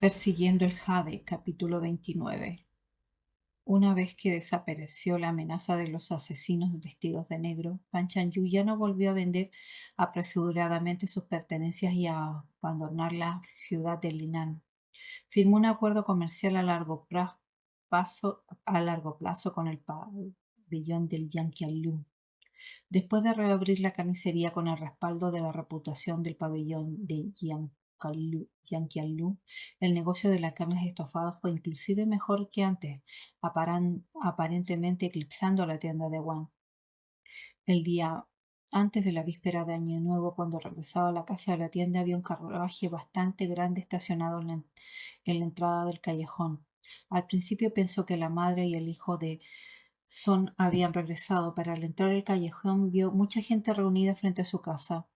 Persiguiendo el jade, capítulo 29. Una vez que desapareció la amenaza de los asesinos vestidos de negro, Fan Chanyu ya no volvió a vender apresuradamente sus pertenencias y a abandonar la ciudad de Linan. Firmó un acuerdo comercial a largo plazo con el pabellón del Yanqianlu. Después de reabrir la carnicería con el respaldo de la reputación del pabellón de Yanqianlu, el negocio de las carnes estofadas fue inclusive mejor que antes, aparentemente eclipsando a la tienda de Wang. El día antes de la víspera de Año Nuevo, cuando regresaba a la casa de la tienda, había un carruaje bastante grande estacionado en la entrada del callejón. Al principio pensó que la madre y el hijo de Son habían regresado, pero al entrar al callejón vio mucha gente reunida frente a su casa.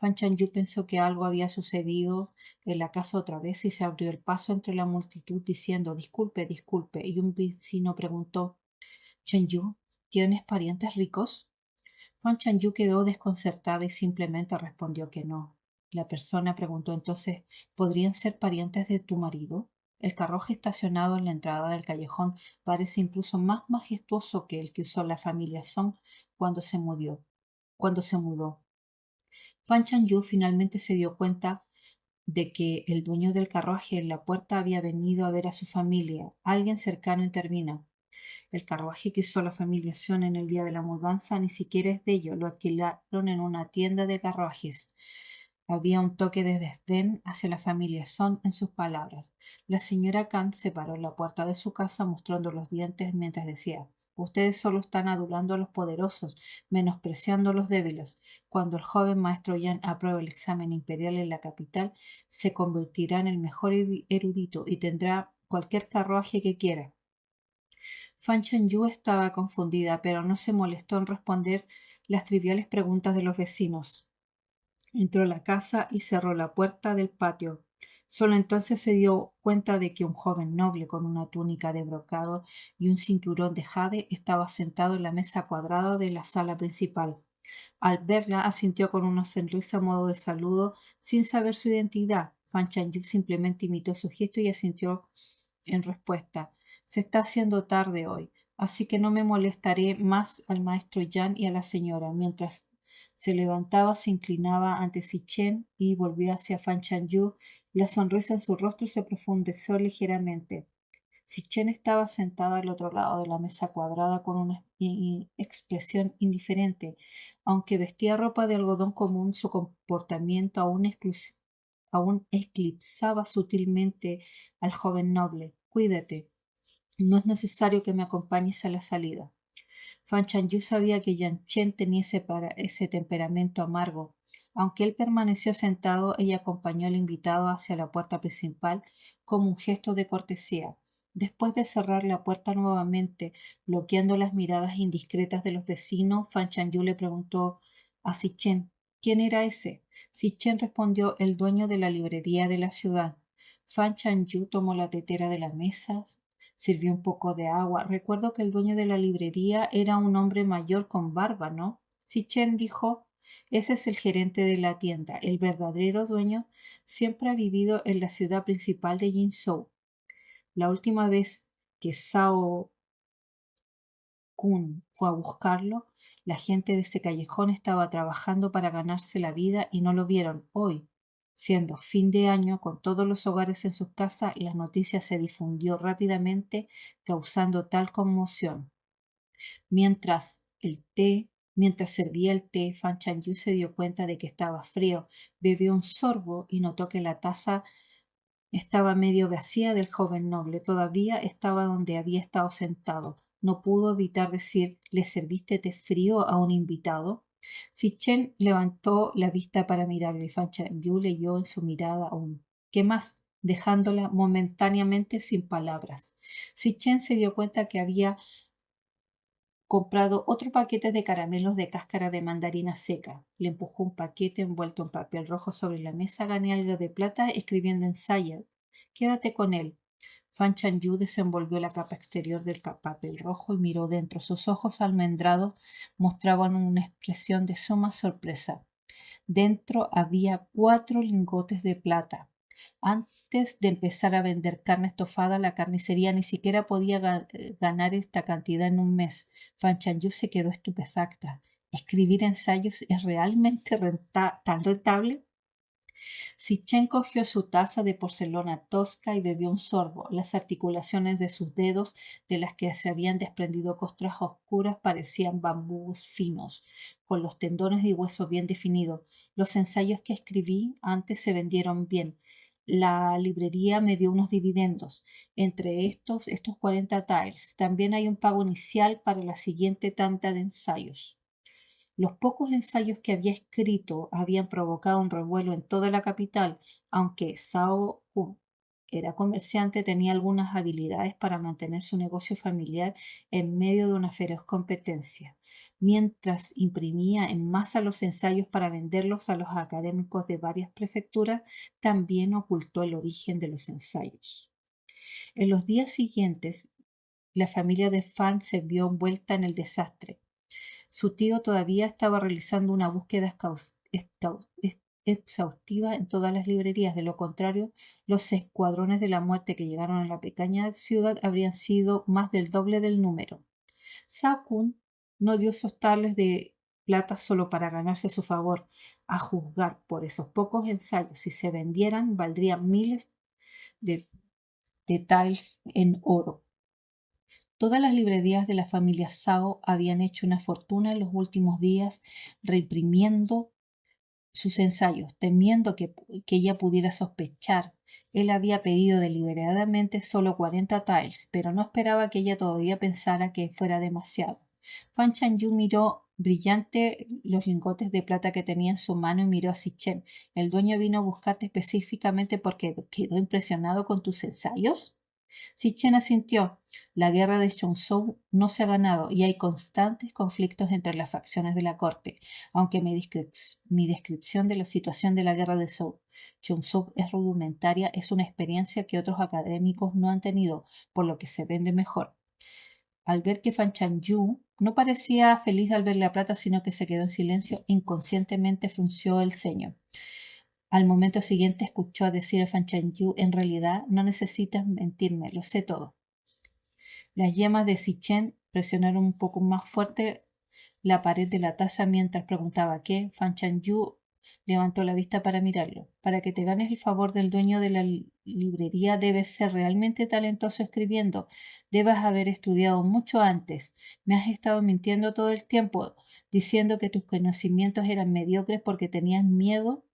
Fan Chanyu pensó que algo había sucedido en la casa otra vez y se abrió el paso entre la multitud diciendo disculpe, disculpe, y un vecino preguntó Chanyu, ¿tienes parientes ricos? Fan Chanyu quedó desconcertada y simplemente respondió que no. La persona preguntó entonces ¿podrían ser parientes de tu marido? El carruaje estacionado en la entrada del callejón parece incluso más majestuoso que el que usó la familia Song cuando se mudó. Fan Chanyu finalmente se dio cuenta de que el dueño del carruaje en la puerta había venido a ver a su familia. Alguien cercano intervino. El carruaje que usó la familia Sion en el día de la mudanza ni siquiera es de ellos, lo alquilaron en una tienda de carruajes. Había un toque de desdén hacia la familia Son en sus palabras. La señora Khan se paró en la puerta de su casa mostrando los dientes mientras decía ustedes solo están adulando a los poderosos, menospreciando a los débiles. Cuando el joven maestro Yan apruebe el examen imperial en la capital, se convertirá en el mejor erudito y tendrá cualquier carruaje que quiera. Fan Chanyu estaba confundida, pero no se molestó en responder las triviales preguntas de los vecinos. Entró a la casa y cerró la puerta del patio. Solo entonces se dio cuenta de que un joven noble con una túnica de brocado y un cinturón de jade estaba sentado en la mesa cuadrada de la sala principal. Al verla, asintió con una sonrisa a modo de saludo, sin saber su identidad. Fan Chanyu simplemente imitó su gesto y asintió en respuesta. Se está haciendo tarde hoy, así que no me molestaré más al maestro Yan y a la señora. Mientras se levantaba, se inclinaba ante Chen y volvió hacia Fan Chanyu. La sonrisa en su rostro se profundizó ligeramente. Chen estaba sentada al otro lado de la mesa cuadrada con una expresión indiferente. Aunque vestía ropa de algodón común, su comportamiento aún eclipsaba sutilmente al joven noble. Cuídate. No es necesario que me acompañes a la salida. Fan Chanyu sabía que Yan Chen tenía ese temperamento amargo. Aunque él permaneció sentado, ella acompañó al invitado hacia la puerta principal como un gesto de cortesía. Después de cerrar la puerta nuevamente, bloqueando las miradas indiscretas de los vecinos, Fan Chanyu le preguntó a Chen ¿quién era ese? Chen respondió el dueño de la librería de la ciudad. Fan Chanyu tomó la tetera de la mesa, sirvió un poco de agua. Recuerdo que el dueño de la librería era un hombre mayor con barba, ¿no? Chen dijo, ese es el gerente de la tienda. El verdadero dueño siempre ha vivido en la ciudad principal de Jinzhou. La última vez que Sao Kun fue a buscarlo, la gente de ese callejón estaba trabajando para ganarse la vida y no lo vieron. Hoy, siendo fin de año, con todos los hogares en sus casas, la noticia se difundió rápidamente, causando tal conmoción. Mientras servía el té, Fan Chanyu se dio cuenta de que estaba frío. Bebió un sorbo y notó que la taza estaba medio vacía del joven noble. Todavía estaba donde había estado sentado. No pudo evitar decir ¿le serviste té frío a un invitado? Chen levantó la vista para mirarle y Fan Chanyu leyó en su mirada aún. ¿Qué más? Dejándola momentáneamente sin palabras. Chen se dio cuenta que había comprado otro paquete de caramelos de cáscara de mandarina seca. Le empujó un paquete envuelto en papel rojo sobre la mesa. Gané algo de plata escribiendo en Sayed. Quédate con él. Fan Chanyu desenvolvió la capa exterior del papel rojo y miró dentro. Sus ojos almendrados mostraban una expresión de suma sorpresa. Dentro había 4 lingotes de plata. Antes de empezar a vender carne estofada, la carnicería ni siquiera podía ganar esta cantidad en un mes. Fan Chanyu se quedó estupefacta. ¿Escribir ensayos es realmente tan rentable? Sitchen cogió su taza de porcelana tosca y bebió un sorbo. Las articulaciones de sus dedos, de las que se habían desprendido costras oscuras, parecían bambús finos, con los tendones y huesos bien definidos. Los ensayos que escribí antes se vendieron bien. La librería me dio unos dividendos. Entre estos 40 tiles. También hay un pago inicial para la siguiente tanda de ensayos. Los pocos ensayos que había escrito habían provocado un revuelo en toda la capital, aunque Zhao Kun era comerciante, tenía algunas habilidades para mantener su negocio familiar en medio de una feroz competencia. Mientras imprimía en masa los ensayos para venderlos a los académicos de varias prefecturas, también ocultó el origen de los ensayos. En los días siguientes, la familia de Fan se vio envuelta en el desastre. Su tío todavía estaba realizando una búsqueda exhaustiva en todas las librerías. De lo contrario, los escuadrones de la muerte que llegaron a la pequeña ciudad habrían sido más del doble del número. Sakun no dio esos tales de plata solo para ganarse su favor. A juzgar por esos pocos ensayos, si se vendieran, valdrían miles de taels en oro. Todas las librerías de la familia Zhao habían hecho una fortuna en los últimos días reimprimiendo sus ensayos, temiendo que ella pudiera sospechar. Él había pedido deliberadamente solo 40 tiles, pero no esperaba que ella todavía pensara que fuera demasiado. Fan Chanyu miró brillante los lingotes de plata que tenía en su mano y miró a Sitchen. ¿El dueño vino a buscarte específicamente porque quedó impresionado con tus ensayos? Sitchen asintió. La guerra de Chongzhou no se ha ganado y hay constantes conflictos entre las facciones de la corte, aunque mi descripción de la situación de la guerra de Chongzhou es rudimentaria, es una experiencia que otros académicos no han tenido, por lo que se vende mejor. Al ver que Fan Chanyu no parecía feliz al ver la plata, sino que se quedó en silencio, inconscientemente frunció el ceño. Al momento siguiente escuchó decir a Fan Chanyu: en realidad no necesitas mentirme, lo sé todo. Las yemas de Sitchen presionaron un poco más fuerte la pared de la taza mientras preguntaba qué. Fan Chanyu levantó la vista para mirarlo. Para que te ganes el favor del dueño de la librería debes ser realmente talentoso escribiendo. Debes haber estudiado mucho antes. Me has estado mintiendo todo el tiempo, diciendo que tus conocimientos eran mediocres porque tenías miedo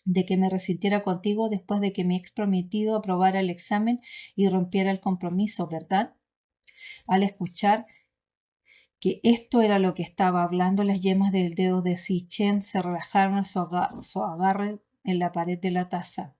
de que me resintiera contigo después de que mi ex prometido aprobara el examen y rompiera el compromiso, ¿verdad? Al escuchar que esto era lo que estaba hablando, las yemas del dedo de Sitchen se relajaron a su agarre en la pared de la taza.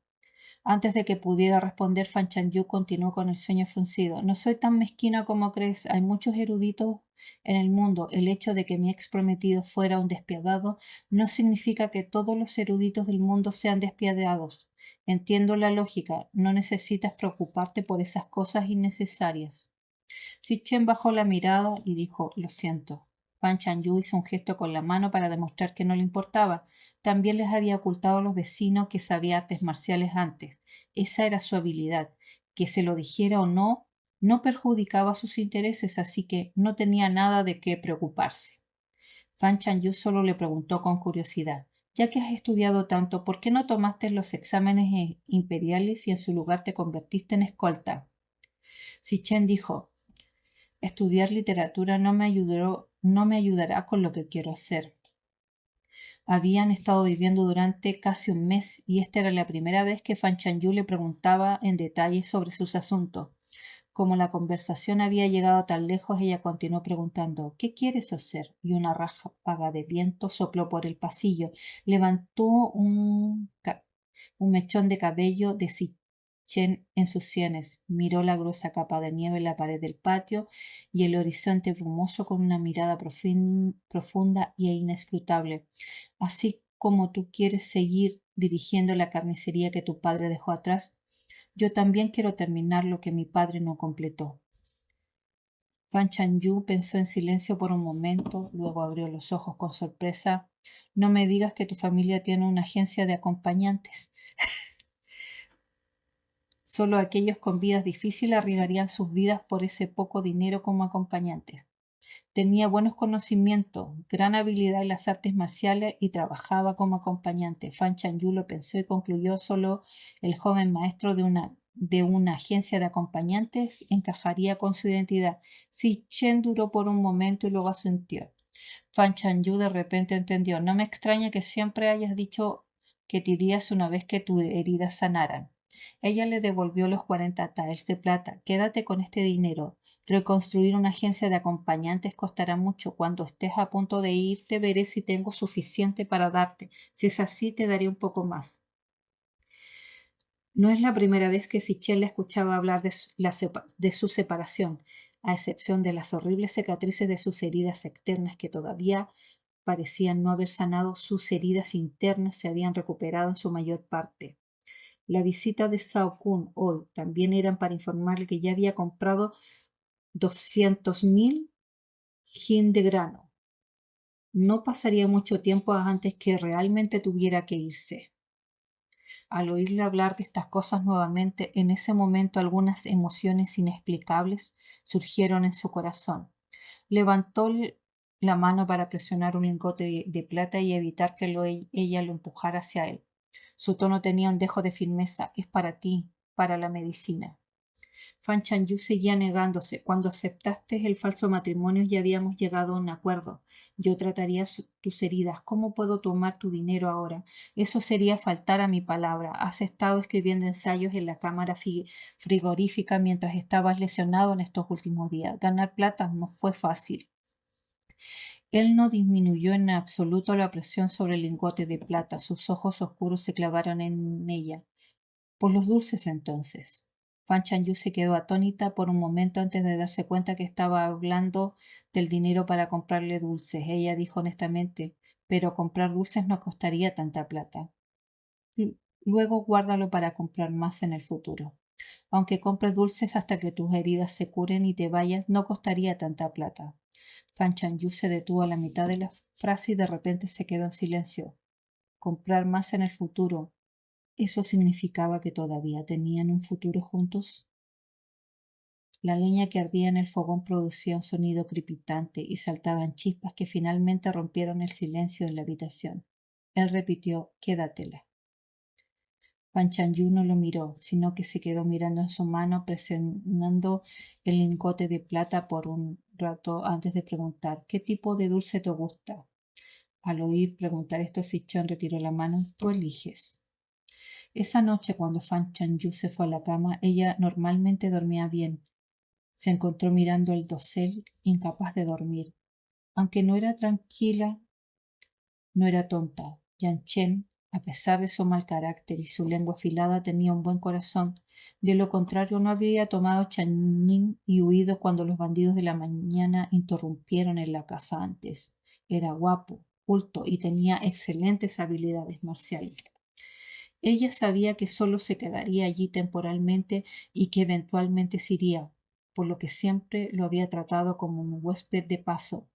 Antes de que pudiera responder, Fan Chanyu continuó con el sueño fruncido. No soy tan mezquina como crees. Hay muchos eruditos en el mundo. El hecho de que mi ex prometido fuera un despiadado no significa que todos los eruditos del mundo sean despiadados. Entiendo la lógica. No necesitas preocuparte por esas cosas innecesarias. Sitchen bajó la mirada y dijo: lo siento. Fan Chanyu hizo un gesto con la mano para demostrar que no le importaba. También les había ocultado a los vecinos que sabía artes marciales antes. Esa era su habilidad. Que se lo dijera o no, no perjudicaba sus intereses, así que no tenía nada de qué preocuparse. Fan Chanyu solo le preguntó con curiosidad: ya que has estudiado tanto, ¿por qué no tomaste los exámenes imperiales y en su lugar te convertiste en escolta? Sitchen dijo: estudiar literatura no me ayudará con lo que quiero hacer. Habían estado viviendo durante casi un mes y esta era la primera vez que Fan Chanyu le preguntaba en detalle sobre sus asuntos. Como la conversación había llegado tan lejos, ella continuó preguntando: ¿qué quieres hacer? Y una ráfaga de viento sopló por el pasillo. Levantó un mechón de cabello de Sitchen en sus sienes. Miró la gruesa capa de nieve en la pared del patio y el horizonte brumoso con una mirada profunda e inescrutable. Así como tú quieres seguir dirigiendo la carnicería que tu padre dejó atrás, yo también quiero terminar lo que mi padre no completó. Fan Chanyu pensó en silencio por un momento, luego abrió los ojos con sorpresa. No me digas que tu familia tiene una agencia de acompañantes. Solo aquellos con vidas difíciles arriesgarían sus vidas por ese poco dinero como acompañantes. Tenía buenos conocimientos, gran habilidad en las artes marciales y trabajaba como acompañante. Fan Chanyu lo pensó y concluyó: solo el joven maestro de una agencia de acompañantes encajaría con su identidad. Si Chen duró por un momento y luego asintió. Fan Chanyu de repente entendió: no me extraña que siempre hayas dicho que te irías una vez que tus heridas sanaran. Ella le devolvió los 40 taels de plata. Quédate con este dinero. Reconstruir una agencia de acompañantes costará mucho. Cuando estés a punto de irte, veré si tengo suficiente para darte. Si es así, te daré un poco más. No es la primera vez que Sichel le escuchaba hablar de su separación, a excepción de las horribles cicatrices de sus heridas externas que todavía parecían no haber sanado. Sus heridas internas se habían recuperado en su mayor parte. La visita de Sao Kun hoy también eran para informarle que ya había comprado 200.000 hin de grano. No pasaría mucho tiempo antes que realmente tuviera que irse. Al oírle hablar de estas cosas nuevamente, en ese momento algunas emociones inexplicables surgieron en su corazón. Levantó la mano para presionar un lingote de plata y evitar que ella lo empujara hacia él. Su tono tenía un dejo de firmeza. Es para ti, para la medicina. Fan Chanyu seguía negándose. Cuando aceptaste el falso matrimonio ya habíamos llegado a un acuerdo. Yo trataría tus heridas. ¿Cómo puedo tomar tu dinero ahora? Eso sería faltar a mi palabra. Has estado escribiendo ensayos en la cámara frigorífica mientras estabas lesionado en estos últimos días. Ganar plata no fue fácil. Él no disminuyó en absoluto la presión sobre el lingote de plata. Sus ojos oscuros se clavaron en ella. Por los dulces, entonces. Fan Chanyu se quedó atónita por un momento antes de darse cuenta que estaba hablando del dinero para comprarle dulces. Ella dijo honestamente: pero comprar dulces no costaría tanta plata. Luego guárdalo para comprar más en el futuro. Aunque compres dulces hasta que tus heridas se curen y te vayas, no costaría tanta plata. Fan Chanyu se detuvo a la mitad de la frase y de repente se quedó en silencio. Comprar más en el futuro. ¿Eso significaba que todavía tenían un futuro juntos? La leña que ardía en el fogón producía un sonido crepitante y saltaban chispas que finalmente rompieron el silencio en la habitación. Él repitió: quédatela. Fan Chanyu no lo miró, sino que se quedó mirando en su mano, presionando el lingote de plata por un rato antes de preguntar: ¿qué tipo de dulce te gusta? Al oír preguntar esto, Sichón retiró la mano. Tú eliges. Esa noche, cuando Fan Chanyu se fue a la cama, ella normalmente dormía bien. Se encontró mirando el dosel, incapaz de dormir. Aunque no era tranquila, no era tonta. Yan Chen, a pesar de su mal carácter y su lengua afilada, tenía un buen corazón. De lo contrario, no habría tomado Channing y huido cuando los bandidos de la mañana interrumpieron en la casa antes. Era guapo, culto y tenía excelentes habilidades marciales. Ella sabía que solo se quedaría allí temporalmente y que eventualmente se iría, por lo que siempre lo había tratado como un huésped de paso.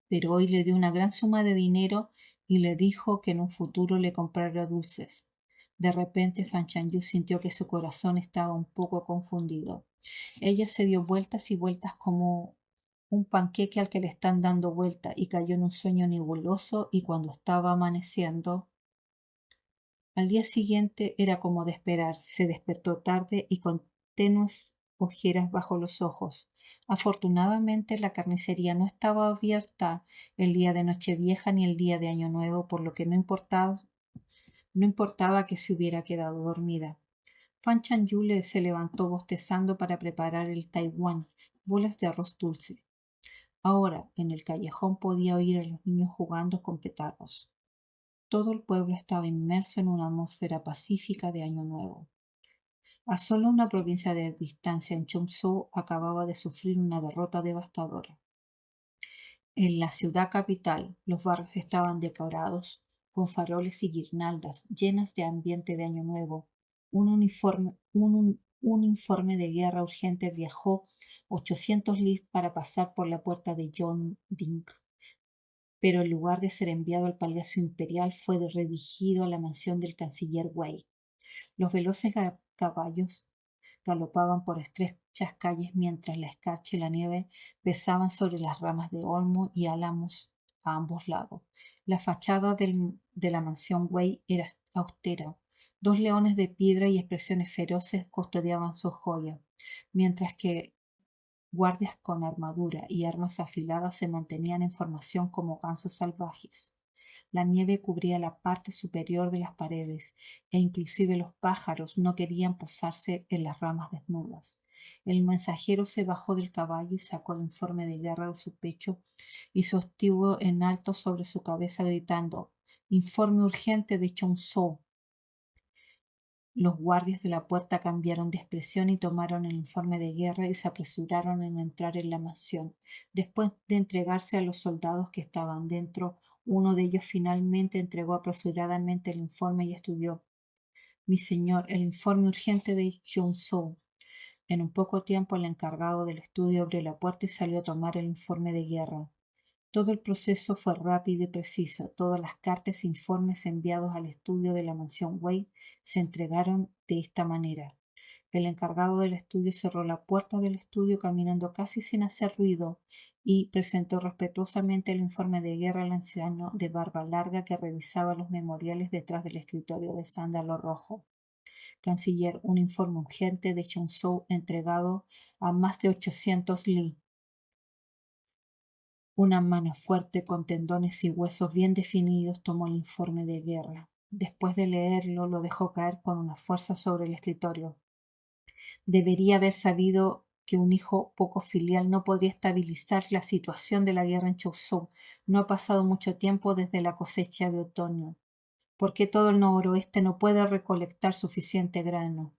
Pero hoy le dio una gran suma de dinero y le dijo que en un futuro le comprara dulces. De repente Fan Chanyu sintió que su corazón estaba un poco confundido. Ella se dio vueltas y vueltas como un panqueque al que le están dando vuelta y cayó en un sueño nebuloso, y cuando estaba amaneciendo, al día siguiente, era como de esperar. Se despertó tarde y con tenues ojeras bajo los ojos. Afortunadamente, la carnicería no estaba abierta el día de Nochevieja ni el día de Año Nuevo, por lo que no importaba que se hubiera quedado dormida. Fan Chanyu se levantó bostezando para preparar el Taiwán, bolas de arroz dulce. Ahora, en el callejón podía oír a los niños jugando con petardos. Todo el pueblo estaba inmerso en una atmósfera pacífica de Año Nuevo. A solo una provincia de distancia, en Chongzhou acababa de sufrir una derrota devastadora. En la ciudad capital, los barrios estaban decorados con faroles y guirnaldas llenas de ambiente de Año Nuevo. Un informe de guerra urgente viajó 800 lis para pasar por la puerta de Yongding, pero en lugar de ser enviado al Palacio Imperial, fue redirigido a la mansión del canciller Wei. Los veloces caballos galopaban por estrechas calles mientras la escarcha y la nieve pesaban sobre las ramas de olmo y álamos a ambos lados. La fachada de la mansión Way era austera. Dos leones de piedra y expresiones feroces custodiaban sus joyas, mientras que guardias con armadura y armas afiladas se mantenían en formación como gansos salvajes. La nieve cubría la parte superior de las paredes e inclusive los pájaros no querían posarse en las ramas desnudas. El mensajero se bajó del caballo y sacó el informe de guerra de su pecho y sostuvo en alto sobre su cabeza gritando: «Informe urgente de Chonzhou». Los guardias de la puerta cambiaron de expresión y tomaron el informe de guerra y se apresuraron en entrar en la mansión. Después de entregarse a los soldados que estaban dentro, uno de ellos finalmente entregó apresuradamente el informe y estudió: «Mi señor, el informe urgente de Chonzhou». En un poco tiempo el encargado del estudio abrió la puerta y salió a tomar el informe de guerra. Todo el proceso fue rápido y preciso. Todas las cartas e informes enviados al estudio de la mansión Way se entregaron de esta manera. El encargado del estudio cerró la puerta del estudio caminando casi sin hacer ruido y presentó respetuosamente el informe de guerra al anciano de barba larga que revisaba los memoriales detrás del escritorio de sándalo rojo. Canciller, un informe urgente de Chonzhou entregado a más de 800 li. Una mano fuerte con tendones y huesos bien definidos tomó el informe de guerra. Después de leerlo, lo dejó caer con una fuerza sobre el escritorio. Debería haber sabido que un hijo poco filial no podría estabilizar la situación de la guerra en Chonzhou. No ha pasado mucho tiempo desde la cosecha de otoño. ¿Por qué todo el noroeste no puede recolectar suficiente grano?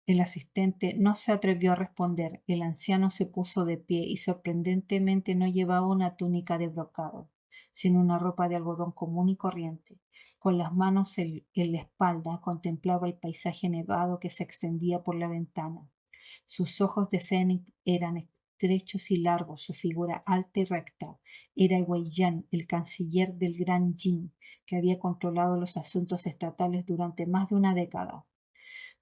El asistente no se atrevió a responder. El anciano se puso de pie y sorprendentemente no llevaba una túnica de brocado, sino una ropa de algodón común y corriente. Con las manos en la espalda contemplaba el paisaje nevado que se extendía por la ventana. Sus ojos de fénix eran estrechos y largos, su figura alta y recta. Era Wei Yan, el canciller del Gran Jin, que había controlado los asuntos estatales durante más de una década.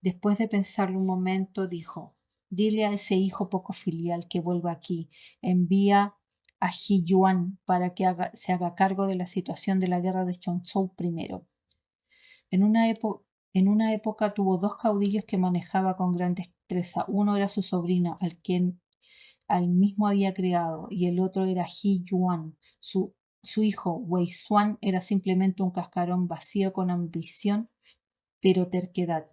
Después de pensarlo un momento, dijo: «Dile a ese hijo poco filial que vuelva aquí. Envía a Ji Yuan para que se haga cargo de la situación de la guerra de Chonzhou primero». En una época tuvo dos caudillos que manejaba con gran destreza. Uno era su sobrino, al mismo había criado, y el otro era Ji Yuan. Su hijo, Wei Xuan, era simplemente un cascarón vacío con ambición pero terquedad.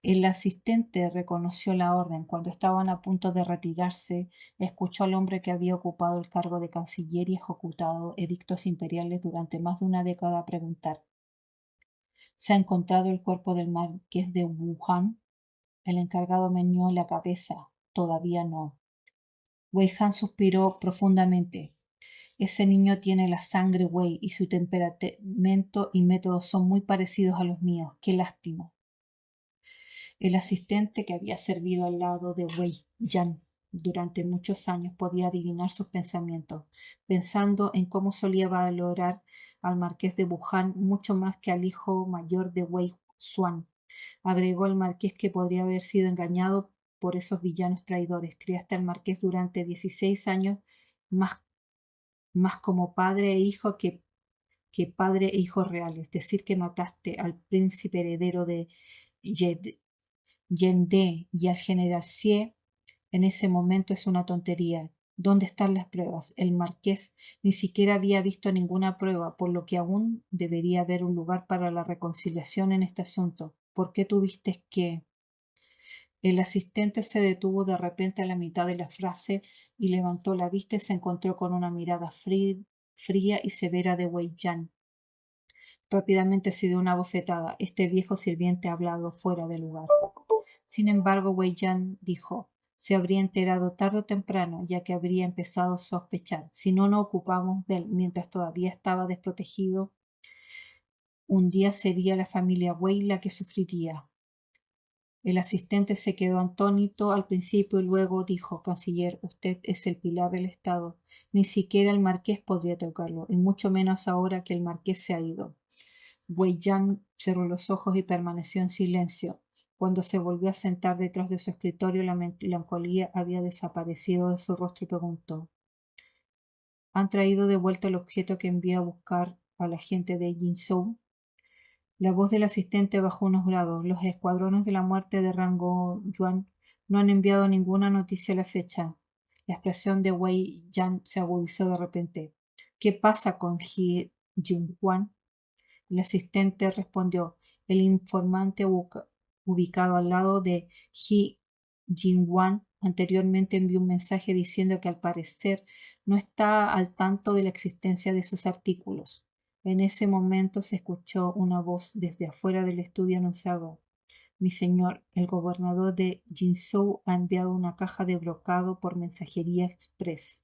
El asistente reconoció la orden. Cuando estaban a punto de retirarse, escuchó al hombre que había ocupado el cargo de canciller y ejecutado edictos imperiales durante más de una década preguntar: «¿Se ha encontrado el cuerpo del marqués de Wuhan?» El encargado meneó la cabeza. «Todavía no». Wei Han suspiró profundamente. «Ese niño tiene la sangre Wei y su temperamento y métodos son muy parecidos a los míos. Qué lástima». El asistente, que había servido al lado de Wei Yan durante muchos años, podía adivinar sus pensamientos, pensando en cómo solía valorar al marqués de Wuhan mucho más que al hijo mayor de Wei Xuan. Agregó el marqués que podría haber sido engañado por esos villanos traidores. Criaste al marqués durante 16 años, más como padre e hijo que padre e hijo reales. Decir que mataste al príncipe heredero de Yende y al general Xie en ese momento es una tontería. ¿Dónde están las pruebas? El marqués ni siquiera había visto ninguna prueba, por lo que aún debería haber un lugar para la reconciliación en este asunto. ¿Por qué tuviste que...? El asistente se detuvo de repente a la mitad de la frase y levantó la vista y se encontró con una mirada fría y severa de Wei Yan. Rápidamente se dio una bofetada. Este viejo sirviente ha hablado fuera de lugar. Sin embargo, Wei Yan dijo: «Se habría enterado tarde o temprano, ya que habría empezado a sospechar. Si no nos ocupamos de él mientras todavía estaba desprotegido, un día sería la familia Wei la que sufriría». El asistente se quedó atónito al principio y luego dijo: «Canciller, usted es el pilar del Estado. Ni siquiera el marqués podría tocarlo, y mucho menos ahora que el marqués se ha ido». Wei Yan cerró los ojos y permaneció en silencio. Cuando se volvió a sentar detrás de su escritorio, la melancolía había desaparecido de su rostro y preguntó: ¿Han traído de vuelta el objeto que envié a buscar a la gente de Jinzhou? La voz del asistente bajó unos grados. Los escuadrones de la muerte de Rango Yuan no han enviado ninguna noticia a la fecha. La expresión de Wei Yan se agudizó de repente. ¿Qué pasa con He Jinhuan? El asistente respondió: el informante ubicado al lado de He Jinhuan anteriormente envió un mensaje diciendo que al parecer no está al tanto de la existencia de sus artículos. En ese momento se escuchó una voz desde afuera del estudio anunciado: mi señor, el gobernador de Jinzhou ha enviado una caja de brocado por mensajería express.